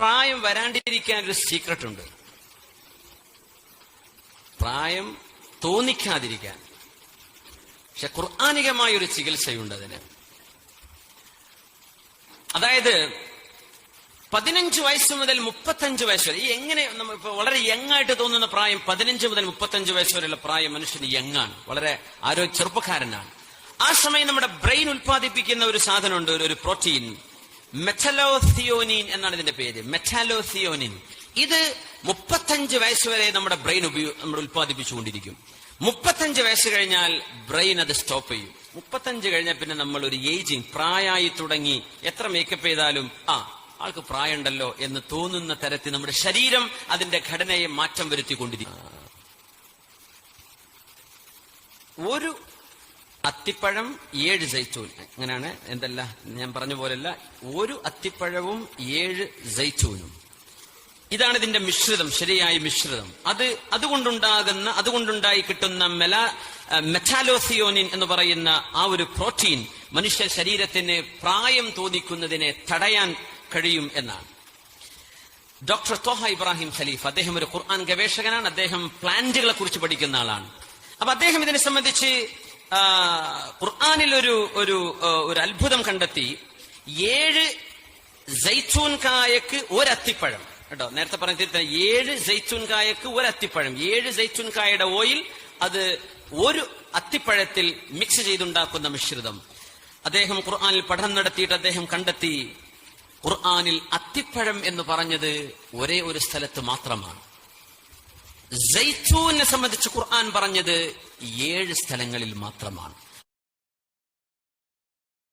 പ്രായം വരാണ്ടിരിക്കാൻ ഒരു സീക്രട്ട് ഉണ്ട്. പ്രായം തോന്നിക്കാതിരിക്കാൻ. പക്ഷെ ഖുർആനികമായ ഒരു ചികിത്സയുണ്ട് അതിന്. അതായത് 15 വയസ്സ് മുതൽ 35 വയസ്സ് വരെ, ഈ എങ്ങനെ ഇപ്പൊ വളരെ യങ്ങായിട്ട് തോന്നുന്ന പ്രായം 15 മുതൽ 35 വയസ്സ് വരെയുള്ള പ്രായം മനുഷ്യന് യങ്ങാണ്, വളരെ ചെറുപ്പക്കാരനാണ്. ആ സമയം നമ്മുടെ ബ്രെയിൻ ഉൽപ്പാദിപ്പിക്കുന്ന ഒരു സാധനമുണ്ട്, ഒരു പ്രോട്ടീൻ, മെറ്റലോസിയോനിൻ എന്നാണ് ഇതിന്റെ പേര്. മെറ്റാലോസിയോനിൻ. ഇത് 35 വയസ്സ് വരെ നമ്മുടെ ബ്രെയിൻ നമ്മൾ ഉൽപ്പാദിപ്പിച്ചുകൊണ്ടിരിക്കും. 35 വയസ്സ് കഴിഞ്ഞാൽ ബ്രെയിൻ അത് സ്റ്റോപ്പ് ചെയ്യും. 35 കഴിഞ്ഞാൽ പിന്നെ നമ്മൾ ഒരു ഏജിങ്, പ്രായമായി തുടങ്ങി, എത്ര മേക്കപ്പ് ചെയ്താലും ആൾക്ക് പ്രായമുണ്ടല്ലോ എന്ന് തോന്നുന്ന തരത്തിൽ നമ്മുടെ ശരീരം അതിന്റെ ഘടനയെ മാറ്റം വരുത്തിക്കൊണ്ടിരിക്കും. ഒരു അത്തിപ്പഴം 7 സൈത്തൂൻ, അങ്ങനെയാണ്. എന്തല്ല, ഞാൻ പറഞ്ഞ പോലെയല്ല, ഒരു അത്തിപ്പഴവും 7 സൈത്തൂനും. ഇതാണ് ഇതിന്റെ മിശ്രിതം, ശരിയായ മിശ്രിതം. അതുകൊണ്ടുണ്ടായി കിട്ടുന്ന മെറ്റാലോസിയോനിൻ എന്ന് പറയുന്ന ആ ഒരു പ്രോട്ടീൻ മനുഷ്യ ശരീരത്തിന് പ്രായം തോന്നിക്കുന്നതിനെ തടയാൻ കഴിയും എന്നാണ്. ഡോക്ടർ തോഹ ഇബ്രാഹിം ഖലീഫ്, അദ്ദേഹം ഒരു ഖുർആൻ ഗവേഷകനാണ്. അദ്ദേഹം പ്ലാന്റുകളെ കുറിച്ച് പഠിക്കുന്ന ആളാണ്. അപ്പൊ അദ്ദേഹം ഇതിനെ സംബന്ധിച്ച് ഖുർആനിൽ ഒരു അത്ഭുതം കണ്ടെത്തി. 7 സൈത്തൂൻ കായക്ക് ഒരു അത്തിപ്പഴം കേട്ടോ. നേരത്തെ പറഞ്ഞ 7 സൈത്തൂൻ കായക്ക് ഒരു അത്തിപ്പഴം, 7 സൈത്തൂൻ കായയുടെ ഓയിൽ, അത് ഒരു അത്തിപ്പഴത്തിൽ മിക്സ് ചെയ്തുണ്ടാക്കുന്ന മിശ്രിതം. അദ്ദേഹം ഖുർആനിൽ പഠനം നടത്തിയിട്ട് അദ്ദേഹം കണ്ടെത്തി, ഖുർആനിൽ അത്തിപ്പഴം എന്ന് പറഞ്ഞത് ഒരേ ഒരു സ്ഥലത്ത് മാത്രമാണ്. സൈത്തൂനെ സംബന്ധിച്ച് ഖുർആൻ പറഞ്ഞത് 7 സ്ഥലങ്ങളിൽ മാത്രമാണ്.